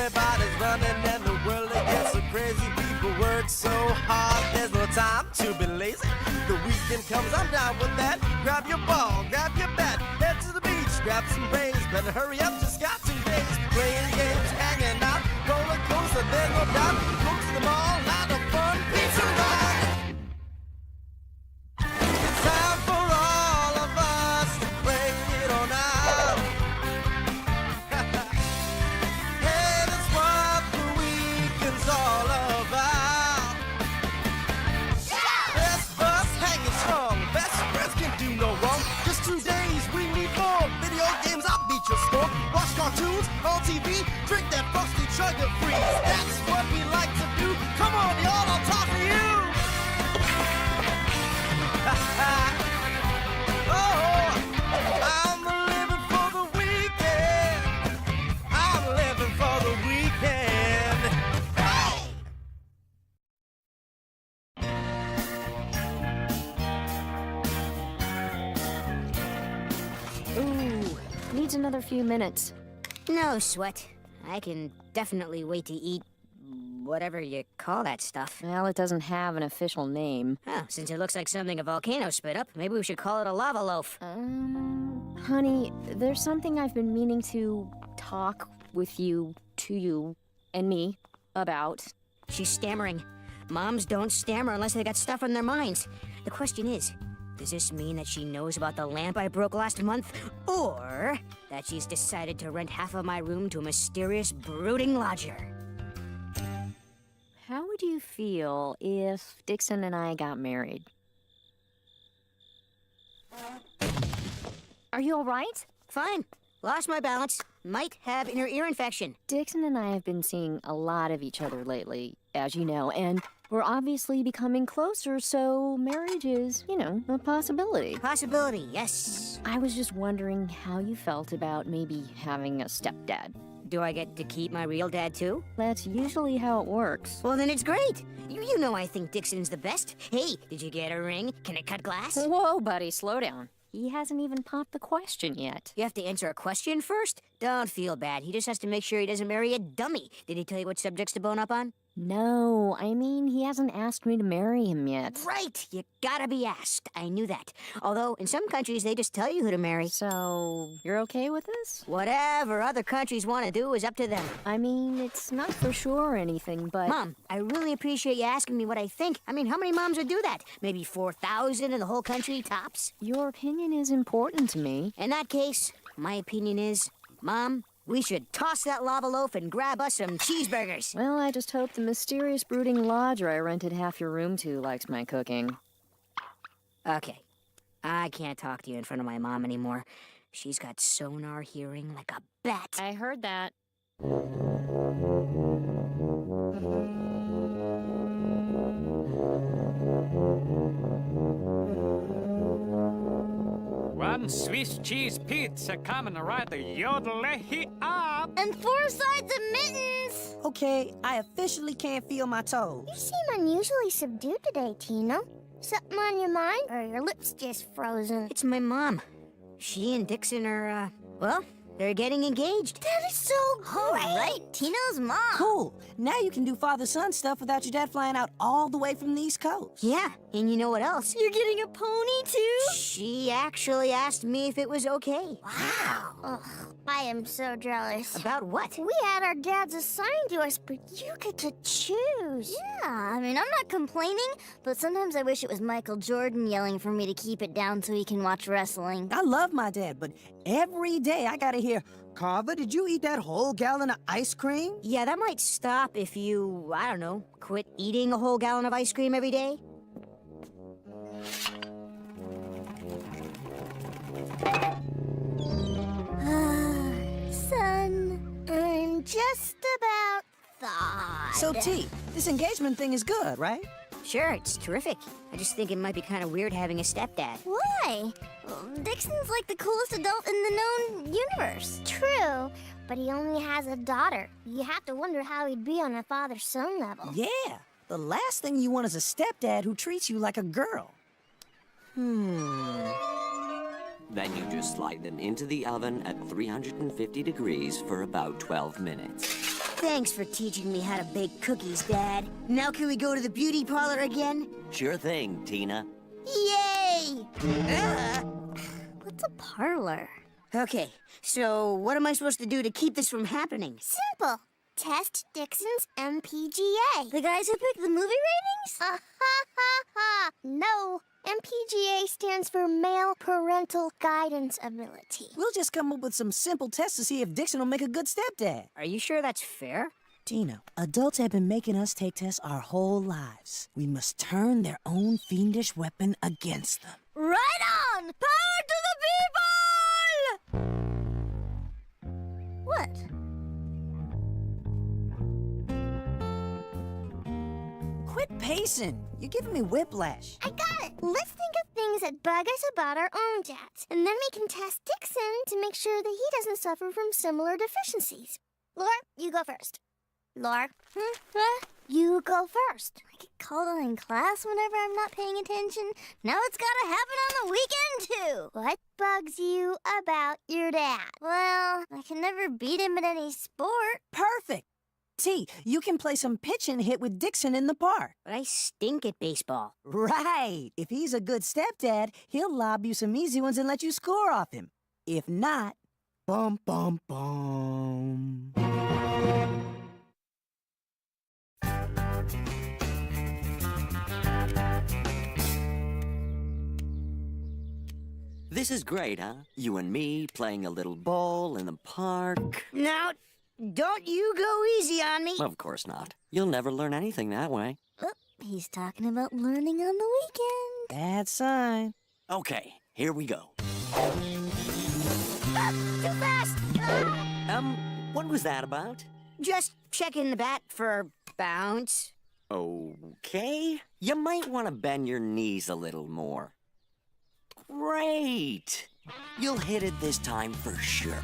Everybody's running and the world it gets so crazy. People work so hard, there's no time to be lazy. The weekend comes, I'm down with that. Grab your ball, grab your bat, head to the beach, grab some rays. Better hurry up, just got 2 days. Playing games, hanging out, roller coaster, there's no doubt. Go to the mall, lot of fun, pizza run. It's time for all of us to break it on out. Hey, that's what the weekend's all about. Best bus hanging strong, best friends can do no wrong. Just 2 days, we need more. Video games, I'll beat your score. Watch cartoons on TV, drink that frosty sugar free. That's what we like to do. Come on, y'all, I'll talk to you. Oh, I'm living for the weekend. I'm living for the weekend. Hey! Ooh, needs another few minutes. No sweat. I can definitely wait to eat whatever you call that stuff. Well, it doesn't have an official name. Oh, since it looks like something a volcano spit up, maybe we should call it a lava loaf. Honey, there's something I've been meaning to talk with you, to you, and me about. She's stammering. Moms don't stammer unless they got stuff on their minds. The question is, does this mean that she knows about the lamp I broke last month? Or that she's decided to rent half of my room to a mysterious, brooding lodger? How would you feel if Dixon and I got married? Are you all right? Fine. Lost my balance. Might have inner ear infection. Dixon and I have been seeing a lot of each other lately, as you know, and we're obviously becoming closer, so marriage is, a possibility. Possibility, yes. I was just wondering how you felt about maybe having a stepdad. Do I get to keep my real dad, too? That's usually how it works. Well, then it's great. You know I think Dixon's the best. Hey, did you get a ring? Can it cut glass? Whoa, buddy, slow down. He hasn't even popped the question yet. You have to answer a question first? Don't feel bad. He just has to make sure he doesn't marry a dummy. Did he tell you what subjects to bone up on? No, I mean, he hasn't asked me to marry him yet. Right! You gotta be asked. I knew that. Although, in some countries, they just tell you who to marry. So, you're okay with this? Whatever other countries want to do is up to them. I mean, it's not for sure or anything, but... Mom, I really appreciate you asking me what I think. I mean, how many moms would do that? Maybe 4,000 in the whole country, tops? Your opinion is important to me. In that case, my opinion is, Mom, we should toss that lava loaf and grab us some cheeseburgers. Well, I just hope the mysterious brooding lodger I rented half your room to likes my cooking. Okay. I can't talk to you in front of my mom anymore. She's got sonar hearing like a bat. I heard that. One Swiss cheese pizza coming right the yodel-lehi up. And 4 sides of mittens! Okay, I officially can't feel my toes. You seem unusually subdued today, Tina. Something on your mind, or your lips just frozen? It's my mom. She and Dixon are, well, they're getting engaged. That is so great! Right, Tina's mom. Cool. Now you can do father-son stuff without your dad flying out all the way from the East Coast. Yeah, and you know what else? You're getting a pony, too? She actually asked me if it was okay. Wow. Ugh, I am so jealous. About what? We had our dads assigned to us, but you get to choose. Yeah, I mean, I'm not complaining, but sometimes I wish it was Michael Jordan yelling for me to keep it down so he can watch wrestling. I love my dad, but every day I gotta hear, Carver, did you eat that whole gallon of ice cream? Yeah, that might stop if you, I don't know, quit eating a whole gallon of ice cream every day. Son, I'm just about thawed. So, T, this engagement thing is good, right? Sure, it's terrific. I just think it might be kind of weird having a stepdad. Why? Dixon's like the coolest adult in the known universe. True, but he only has a daughter. You have to wonder how he'd be on a father-son level. Yeah, the last thing you want is a stepdad who treats you like a girl. Then you just slide them into the oven at 350 degrees for about 12 minutes. Thanks for teaching me how to bake cookies, Dad. Now can we go to the beauty parlor again? Sure thing, Tina. Yay! What's a parlor? Okay, so what am I supposed to do to keep this from happening? Simple. Test Dixon's MPGA. The guys who pick the movie ratings? Ha ha ha! No. MPGA stands for Male Parental Guidance Ability. We'll just come up with some simple tests to see if Dixon will make a good stepdad. Are you sure that's fair? Tina, adults have been making us take tests our whole lives. We must turn their own fiendish weapon against them. Right on! Power to the people! What? Quit pacing. You're giving me whiplash. I got it. Let's think of things that bug us about our own dads, and then we can test Dixon to make sure that he doesn't suffer from similar deficiencies. Laura, you go first. Laura, you go first. I get called on in class whenever I'm not paying attention. Now it's gotta happen on the weekend, too. What bugs you about your dad? Well, I can never beat him at any sport. Perfect. T, you can play some pitch and hit with Dixon in the park. But I stink at baseball. Right. If he's a good stepdad, he'll lob you some easy ones and let you score off him. If not, bum, bum, bum. This is great, huh? You and me playing a little ball in the park. Now, don't you go easy on me. Of course not. You'll never learn anything that way. Oh, he's talking about learning on the weekend. Bad sign. Okay, here we go. Too fast! What was that about? Just checking the bat for bounce. Okay. You might want to bend your knees a little more. Great! You'll hit it this time for sure.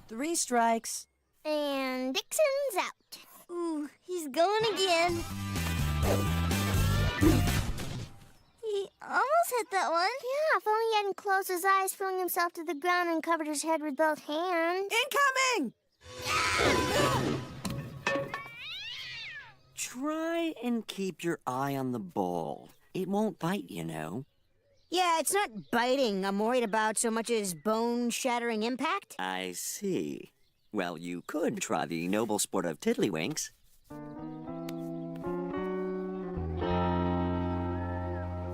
Three strikes. And Dixon's out. Ooh, he's going again. He almost hit that one. Yeah, if only he hadn't closed his eyes, flung himself to the ground, and covered his head with both hands. Incoming! Try and keep your eye on the ball. It won't bite, you know. Yeah, it's not biting I'm worried about so much as bone-shattering impact. I see. Well, you could try the noble sport of tiddlywinks.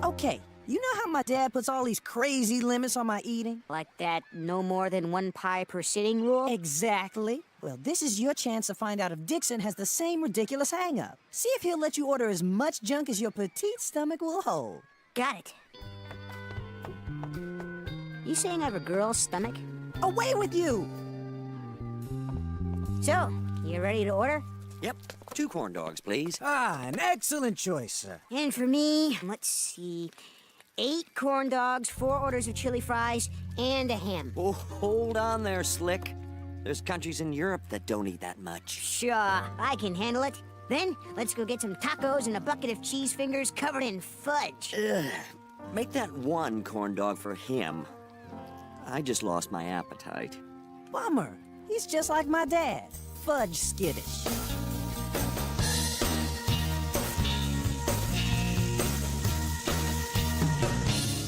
Okay, you know how my dad puts all these crazy limits on my eating? Like that no more than one pie per sitting rule? Exactly. Well, this is your chance to find out if Dixon has the same ridiculous hang-up. See if he'll let you order as much junk as your petite stomach will hold. Got it. You saying I have a girl's stomach? Away with you! So, you ready to order? Yep, 2 corn dogs, please. Ah, an excellent choice, sir. And for me, let's see, 8 corn dogs, 4 orders of chili fries, and a ham. Oh, hold on there, Slick. There's countries in Europe that don't eat that much. Sure, I can handle it. Then, let's go get some tacos and a bucket of cheese fingers covered in fudge. Ugh. Make that 1 corn dog for him. I just lost my appetite. Bummer. He's just like my dad. Fudge skittish.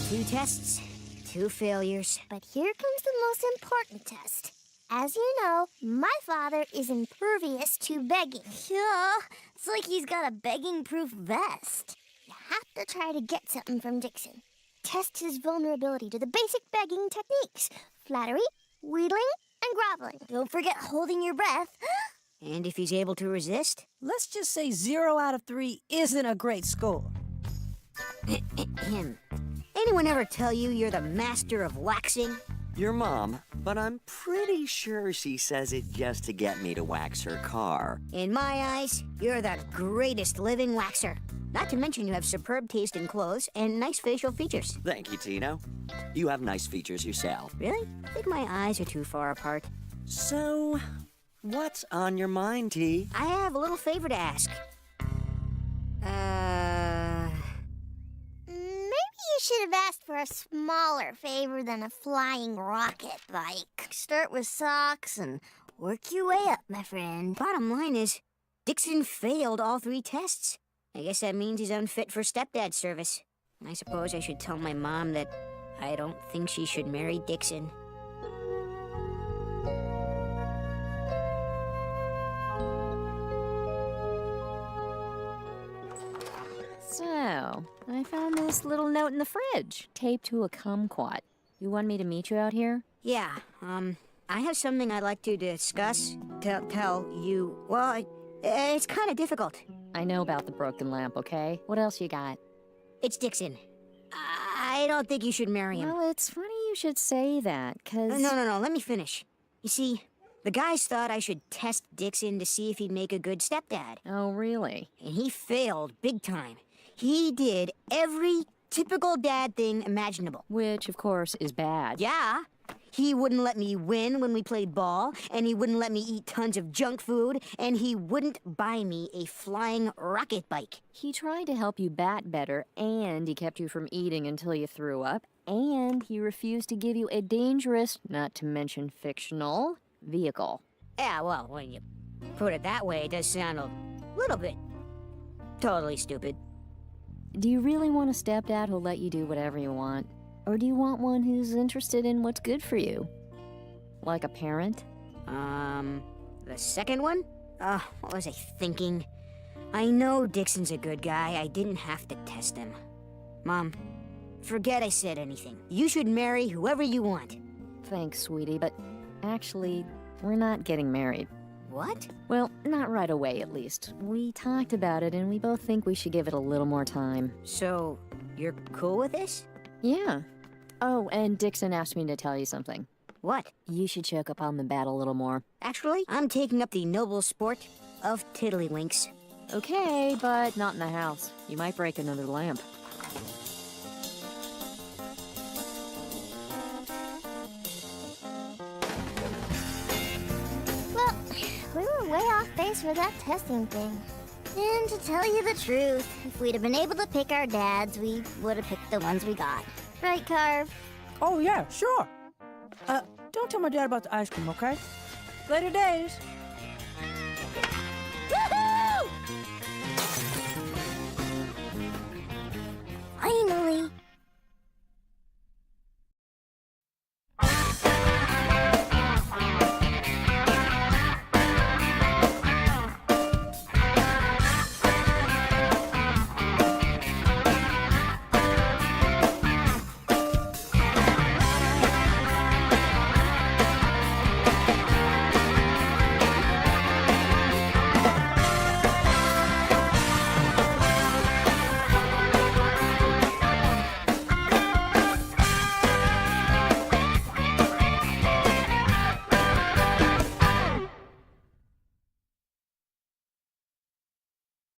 Two tests, 2 failures. But here comes the most important test. As you know, my father is impervious to begging. Yeah, it's like he's got a begging-proof vest. You have to try to get something from Dixon. Test his vulnerability to the basic begging techniques. Flattery, wheedling, and groveling. Don't forget holding your breath. And if he's able to resist? Let's just say 0 out of 3 isn't a great score. Anyone ever tell you you're the master of waxing? Your mom, but I'm pretty sure she says it just to get me to wax her car. In my eyes, you're the greatest living waxer. Not to mention you have superb taste in clothes and nice facial features. Thank you, Tino. You have nice features yourself. Really? I think my eyes are too far apart. So, what's on your mind, T? I have a little favor to ask. Maybe you should have asked for a smaller favor than a flying rocket bike. Start with socks and work your way up, my friend. Bottom line is, Dixon failed all 3 tests. I guess that means he's unfit for stepdad service. I suppose I should tell my mom that I don't think she should marry Dixon. So, I found this little note in the fridge, taped to a kumquat. You want me to meet you out here? Yeah, I have something I'd like to discuss. Tell you. Well, it's kind of difficult. I know about the broken lamp, okay? What else you got? It's Dixon. I don't think you should marry him. Well, it's funny you should say that, 'cause... No, let me finish. You see, the guys thought I should test Dixon to see if he'd make a good stepdad. Oh, really? And he failed big time. He did every typical dad thing imaginable. Which, of course, is bad. Yeah. He wouldn't let me win when we played ball, and he wouldn't let me eat tons of junk food, and he wouldn't buy me a flying rocket bike. He tried to help you bat better, and he kept you from eating until you threw up, and he refused to give you a dangerous, not to mention fictional, vehicle. Yeah, well, when you put it that way, it does sound a little bit totally stupid. Do you really want a stepdad who'll let you do whatever you want? Or do you want one who's interested in what's good for you? Like a parent? The second one? What was I thinking? I know Dixon's a good guy. I didn't have to test him. Mom, forget I said anything. You should marry whoever you want. Thanks, sweetie, but actually, we're not getting married. What? Well, not right away, at least. We talked about it, and we both think we should give it a little more time. So, you're cool with this? Yeah. Oh, and Dixon asked me to tell you something. What? You should choke up on the bat a little more. Actually, I'm taking up the noble sport of tiddlywinks. Okay, but not in the house. You might break another lamp. Well, we were way off base for that testing thing. And to tell you the truth, if we'd have been able to pick our dads, we would have picked the ones we got. Right, Carve? Oh, yeah, sure. Don't tell my dad about the ice cream, okay? Later days.